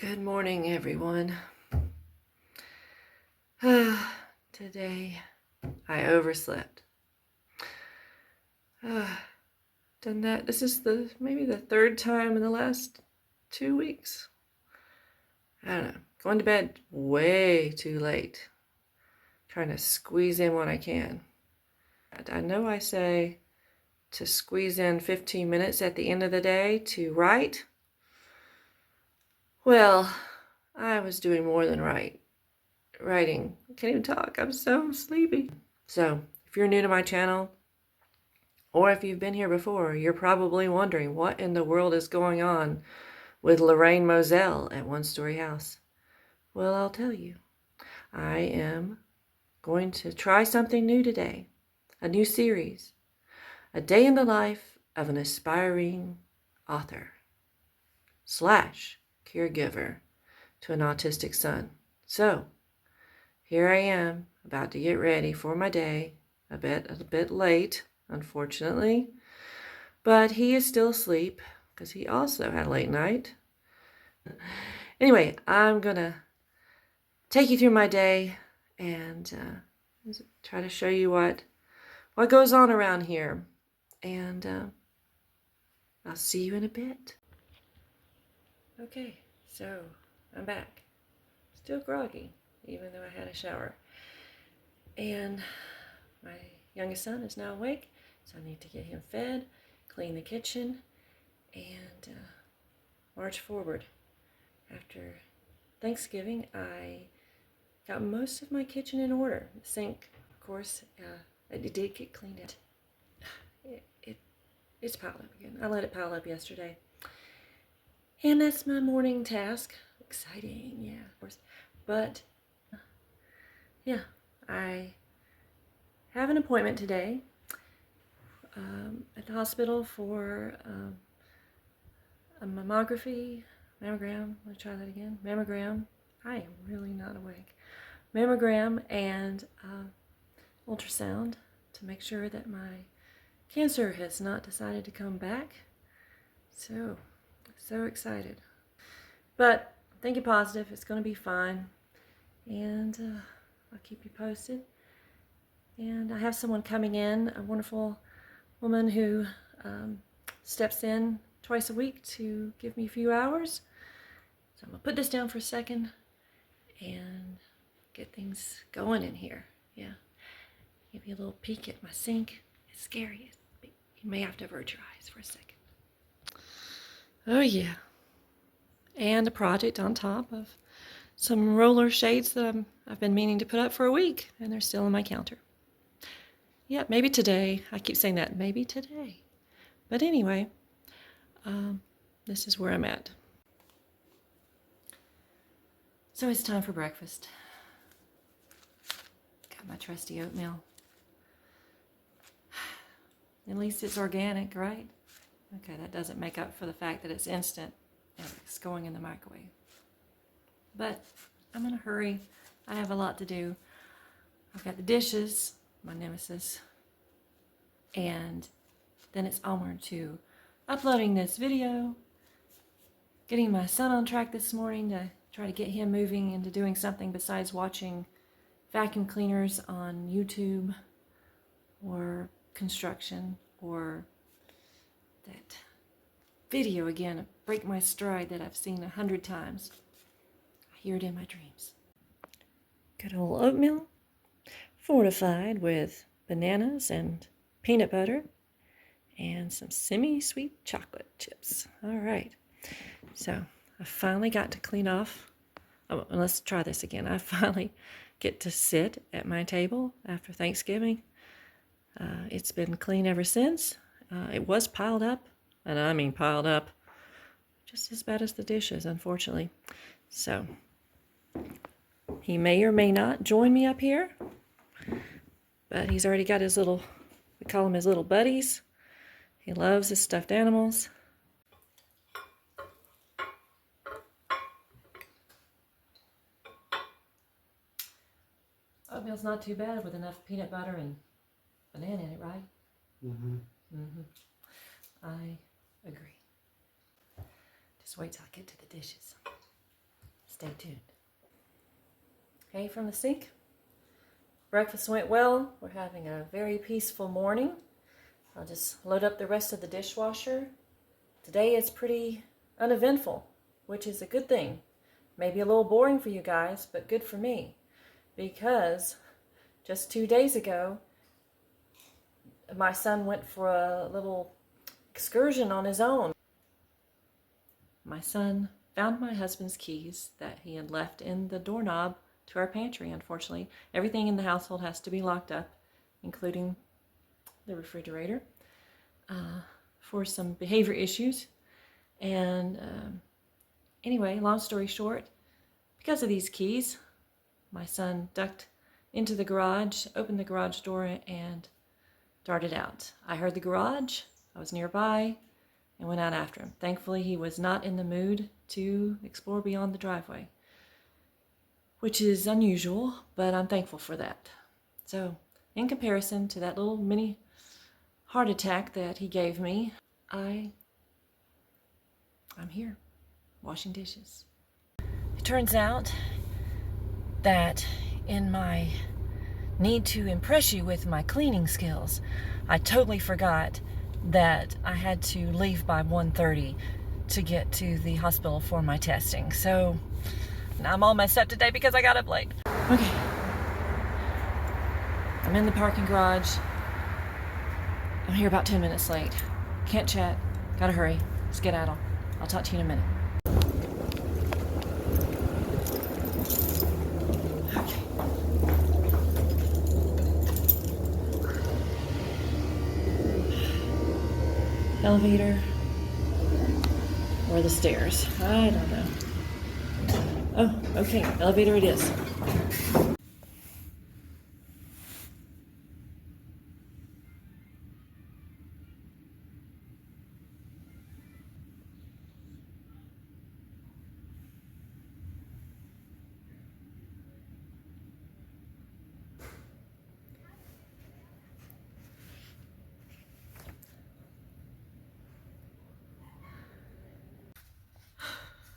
Good morning, everyone. Today I overslept. Done that. This is maybe the third time in the last 2 weeks. I don't know. Going to bed way too late. Trying to squeeze in what I can. I know I say to squeeze in 15 minutes at the end of the day to write. Well, I was doing more than writing. I can't even talk. I'm so sleepy. So, if you're new to my channel, or if you've been here before, you're probably wondering what in the world is going on with Lorraine Moselle at One Story House. Well, I'll tell you. I am going to try something new today. A new series. A day in the life of an aspiring author / caregiver to an autistic son. So, here I am, about to get ready for my day, a bit late, unfortunately, but he is still asleep because he also had a late night. Anyway, I'm gonna take you through my day and try to show you what goes on around here, and I'll see you in a bit. Okay, so I'm back, still groggy, even though I had a shower, and my youngest son is now awake, so I need to get him fed, clean the kitchen, and march forward. After Thanksgiving, I got most of my kitchen in order. The sink, of course, it did get cleaned out. It's piled up again. I let it pile up yesterday. And that's my morning task. Exciting, yeah, of course. But, yeah, I have an appointment today at the hospital for a mammogram. Let's try that again. Mammogram. I am really not awake. Mammogram and ultrasound to make sure that my cancer has not decided to come back. So excited. But thinking positive, it's going to be fine. And I'll keep you posted. And I have someone coming in, a wonderful woman who steps in twice a week to give me a few hours. So I'm going to put this down for a second and get things going in here. Yeah. Give you a little peek at my sink. It's scary. You may have to avert your eyes for a second. Oh yeah. And a project on top of some roller shades that I've been meaning to put up for a week, and they're still on my counter. Yeah, maybe today. I keep saying that, maybe today. But anyway, this is where I'm at. So it's time for breakfast. Got my trusty oatmeal. At least it's organic, right? Okay, that doesn't make up for the fact that it's instant and it's going in the microwave. But I'm in a hurry. I have a lot to do. I've got the dishes, my nemesis, and then it's onward to uploading this video, getting my son on track this morning to try to get him moving into doing something besides watching vacuum cleaners on YouTube or construction or that video again, Break My Stride, that I've seen 100 times. I hear it in my dreams. Good old oatmeal, fortified with bananas and peanut butter and some semi-sweet chocolate chips. All right, so I finally got to clean off. Oh, let's try this again. I finally get to sit at my table after Thanksgiving. It's been clean ever since. It was piled up, and I mean piled up, just as bad as the dishes, unfortunately. So he may or may not join me up here, but he's already got his little, we call them his little buddies. He loves his stuffed animals. Oatmeal's not too bad with enough peanut butter and banana in it, right? Mm-hmm. Mm-hmm. I agree. Just wait till I get to the dishes. Stay tuned. Hey from the sink. Breakfast went well. We're having a very peaceful morning. I'll just load up the rest of the dishwasher. Today is pretty uneventful, which is a good thing. Maybe a little boring for you guys, but good for me. Because just 2 days ago, my son went for a little excursion on his own. My son found my husband's keys that he had left in the doorknob to our pantry, unfortunately. Everything in the household has to be locked up, including the refrigerator, for some behavior issues. And anyway, long story short, because of these keys, my son ducked into the garage, opened the garage door, and darted out. I heard the garage, I was nearby, and went out after him. Thankfully, he was not in the mood to explore beyond the driveway, which is unusual, but I'm thankful for that. So, in comparison to that little mini heart attack that he gave me, I'm here, washing dishes. It turns out that in my need to impress you with my cleaning skills, I totally forgot that I had to leave by 1:30 to get to the hospital for my testing. So I'm all messed up today because I got up late. Okay. I'm in the parking garage. I'm here about 10 minutes late. Can't chat. Gotta hurry. Skedaddle. I'll talk to you in a minute. Okay. Elevator or the stairs? I don't know. Oh, okay. Elevator it is.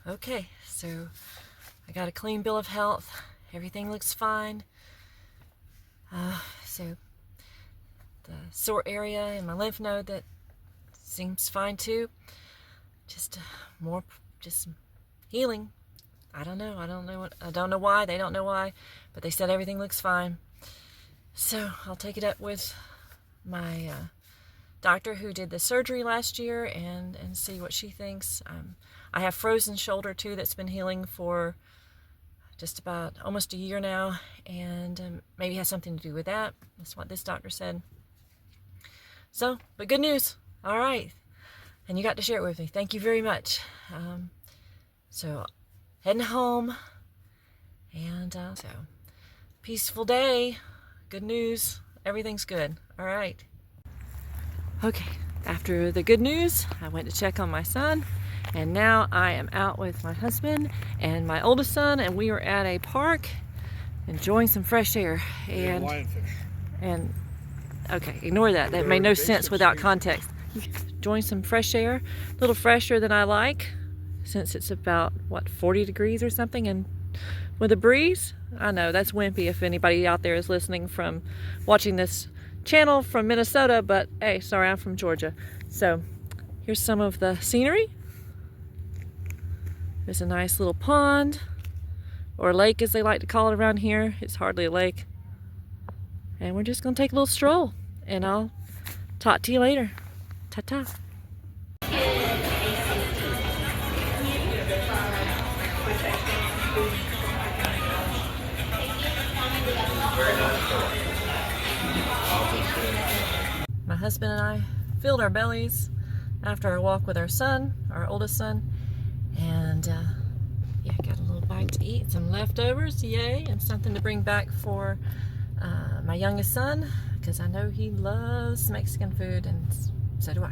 Okay, so I got a clean bill of health. Everything looks fine. So the sore area in my lymph node, that seems fine too. Just just healing. I don't know why. They don't know why, but they said everything looks fine. So I'll take it up with my doctor who did the surgery last year and see what she thinks. I have frozen shoulder too that's been healing for just about almost a year now, and maybe has something to do with that. That's what this doctor said. So, but good news. All right. And you got to share it with me. Thank you very much. So, heading home, and so peaceful day. Good news. Everything's good. All right. Okay. After the good news, I went to check on my son. And now I am out with my husband and my oldest son, and we are at a park enjoying some fresh air. And okay, ignore that. That made no sense without context. Enjoying some fresh air, a little fresher than I like, since it's about, 40 degrees or something, and with a breeze. I know, that's wimpy if anybody out there is listening from watching this channel from Minnesota, but hey, sorry, I'm from Georgia. So here's some of the scenery. There's a nice little pond, or lake as they like to call it around here. It's hardly a lake. And we're just going to take a little stroll, and I'll talk to you later. Ta-ta. My husband and I filled our bellies after our walk with our son, our oldest son. And yeah, got a little bite to eat, some leftovers, yay, and something to bring back for my youngest son, because I know he loves Mexican food, and so do I.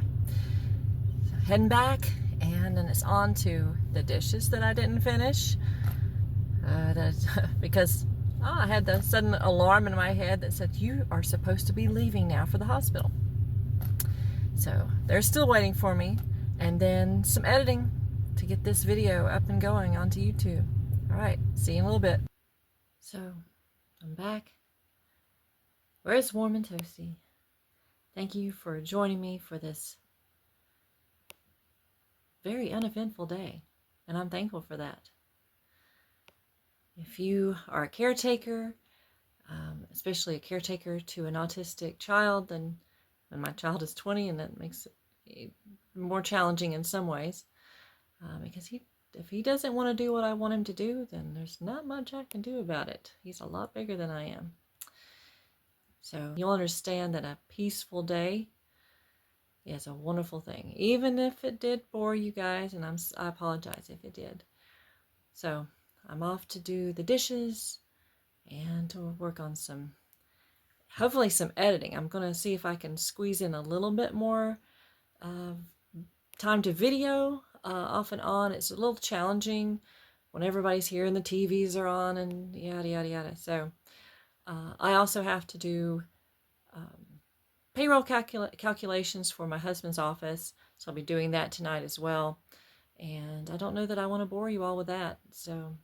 So heading back, and then it's on to the dishes that I didn't finish, because I had the sudden alarm in my head that said, you are supposed to be leaving now for the hospital. So they're still waiting for me, and then some editing to get this video up and going onto YouTube. All right, see you in a little bit. So, I'm back. Where it's warm and toasty. Thank you for joining me for this very uneventful day, and I'm thankful for that. If you are a caretaker, especially a caretaker to an autistic child, then when my child is 20, and that makes it more challenging in some ways, because if he doesn't want to do what I want him to do, then there's not much I can do about it. He's a lot bigger than I am. So you'll understand that a peaceful day is a wonderful thing, even if it did bore you guys, and I apologize if it did. So I'm off to do the dishes and to work on hopefully some editing. I'm going to see if I can squeeze in a little bit more time to video off and on. It's a little challenging when everybody's here and the TVs are on and yada, yada, yada. So I also have to do payroll calculations for my husband's office. So I'll be doing that tonight as well. And I don't know that I want to bore you all with that. So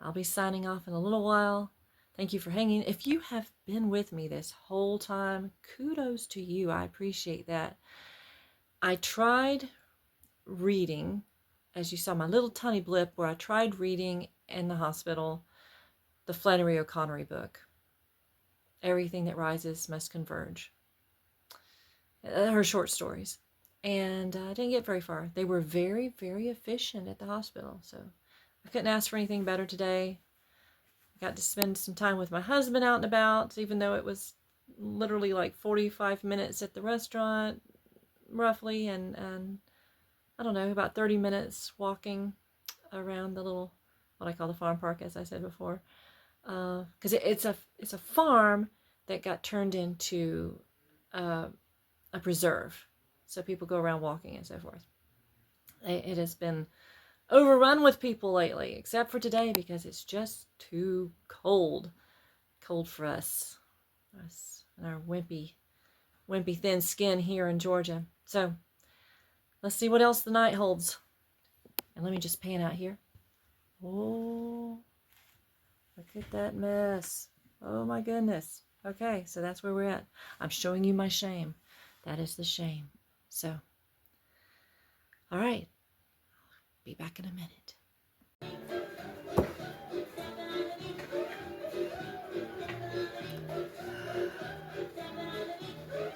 I'll be signing off in a little while. Thank you for hanging. If you have been with me this whole time, kudos to you. I appreciate that. I tried reading, as you saw my little tiny blip where I tried reading in the hospital, the Flannery O'Connor book, Everything That Rises Must Converge, her short stories. And I didn't get very far. They were very, very efficient at the hospital. So I couldn't ask for anything better today. I got to spend some time with my husband out and about, even though it was literally like 45 minutes at the restaurant, roughly, and I don't know, about 30 minutes walking around the little, what I call the farm park, as I said before. Because it's a farm that got turned into a preserve. So people go around walking and so forth. It has been overrun with people lately, except for today because it's just too cold. Cold for us and our wimpy thin skin here in Georgia. So let's see what else the night holds. And let me just pan out here. Oh, look at that mess. Oh my goodness. Okay, so that's where we're at. I'm showing you my shame. That is the shame. So, all right. Be back in a minute.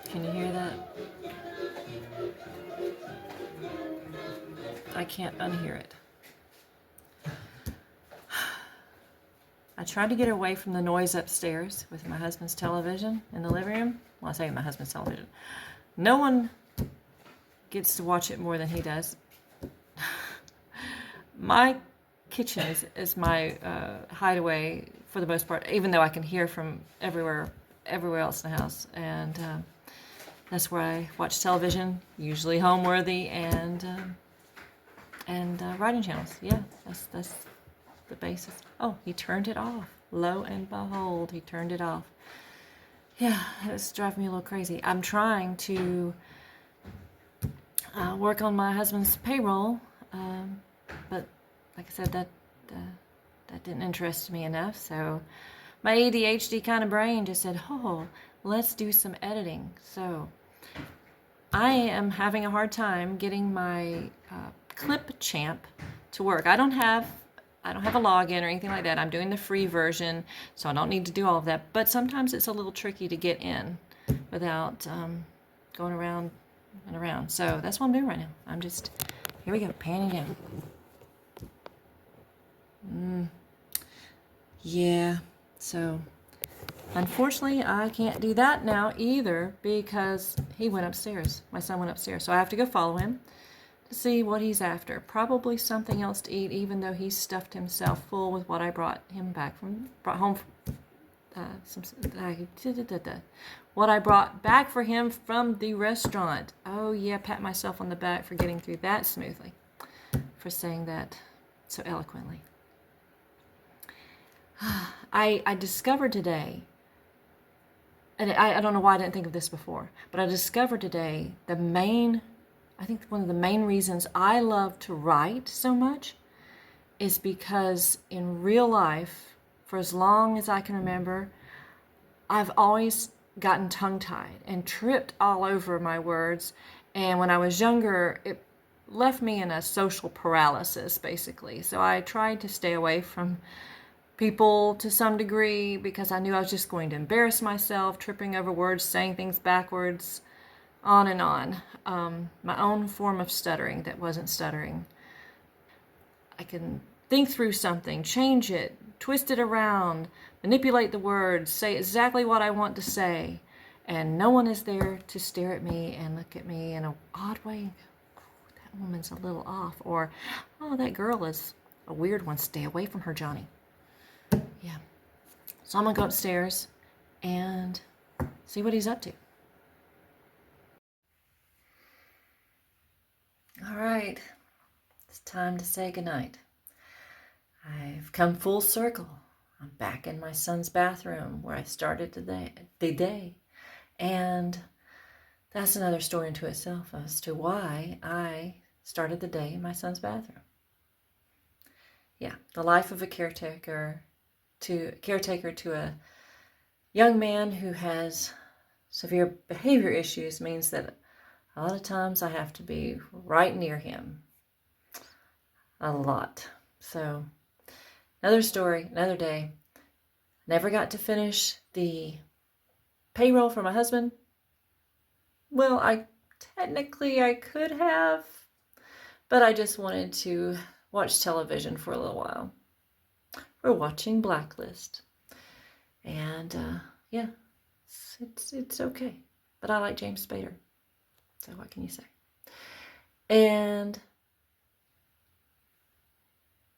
Can you hear that? I can't unhear it. I tried to get away from the noise upstairs with my husband's television in the living room. Well, I say my husband's television. No one gets to watch it more than he does. My kitchen is my hideaway for the most part, even though I can hear from everywhere else in the house. And that's where I watch television, usually Homeworthy and writing channels. Yeah, that's the basis. Oh, he turned it off. Lo and behold, he turned it off. Yeah, it's driving me a little crazy. I'm trying to work on my husband's payroll, but like I said, that didn't interest me enough. So my ADHD kind of brain just said, "Oh, let's do some editing." So I am having a hard time getting my Clipchamp to work. I don't have a login or anything like that. I'm doing the free version, so I don't need to do all of that. But sometimes it's a little tricky to get in without going around and around. So that's what I'm doing right now. I'm just, here we go, panning down. Yeah, so unfortunately I can't do that now either because he went upstairs. My son went upstairs. So I have to go follow him to see what he's after. Probably something else to eat, even though he stuffed himself full with what I brought home. What I brought back for him from the restaurant. Oh yeah, pat myself on the back for getting through that smoothly, for saying that so eloquently. I discovered today, and I don't know why I didn't think of this before, but I discovered today I think one of the main reasons I love to write so much is because in real life, for as long as I can remember, I've always gotten tongue-tied and tripped all over my words. And when I was younger, it left me in a social paralysis, basically. So I tried to stay away from people to some degree because I knew I was just going to embarrass myself, tripping over words, saying things backwards, on and on. My own form of stuttering that wasn't stuttering. I can think through something, change it, twist it around, manipulate the words, say exactly what I want to say, and no one is there to stare at me and look at me in an odd way. Oh, that woman's a little off, or, oh, that girl is a weird one. Stay away from her, Johnny. Yeah. So I'm going to go upstairs and see what he's up to. All right. It's time to say goodnight. I've come full circle. I'm back in my son's bathroom where I started the day. And that's another story into itself as to why I started the day in my son's bathroom. Yeah, the life of a caretaker to a young man who has severe behavior issues means that a lot of times I have to be right near him. A lot. So, another story, another day. Never got to finish the payroll for my husband. Well, I could have, but I just wanted to watch television for a little while. We're watching Blacklist. And, yeah, it's okay. But I like James Spader. So what can you say? And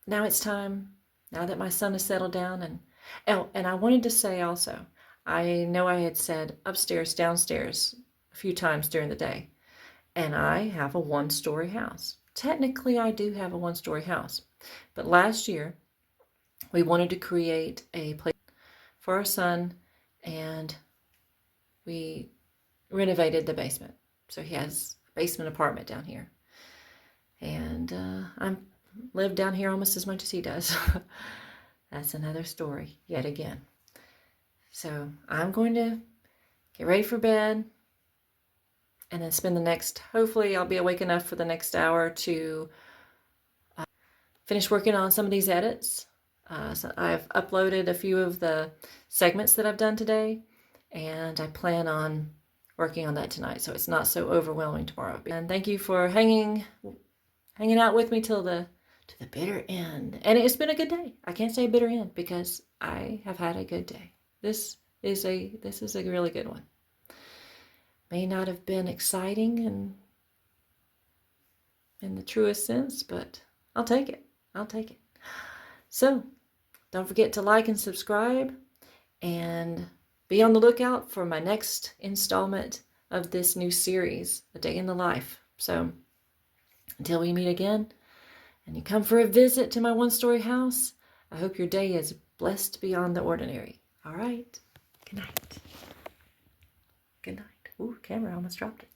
now it's time, now that my son has settled down, and I wanted to say also, I know I had said upstairs, downstairs a few times during the day, and I have a one-story house. Technically, I do have a one-story house, but last year we wanted to create a place for our son, and we renovated the basement. So he has a basement apartment down here, and I live down here almost as much as he does. That's another story yet again. So I'm going to get ready for bed and then spend the next, hopefully I'll be awake enough for the next hour to finish working on some of these edits. So I've uploaded a few of the segments that I've done today, and I plan on working on that tonight so it's not so overwhelming tomorrow. And thank you for hanging out with me till to the bitter end. And it's been a good day. I can't say bitter end because I have had a good day. This is a really good one. May not have been exciting and in the truest sense, but I'll take it. I'll take it. So, don't forget to like and subscribe, and be on the lookout for my next installment of this new series, A Day in the Life. So, until we meet again, and you come for a visit to my one-story house, I hope your day is blessed beyond the ordinary. All right. Good night. Good night. Ooh, camera almost dropped it.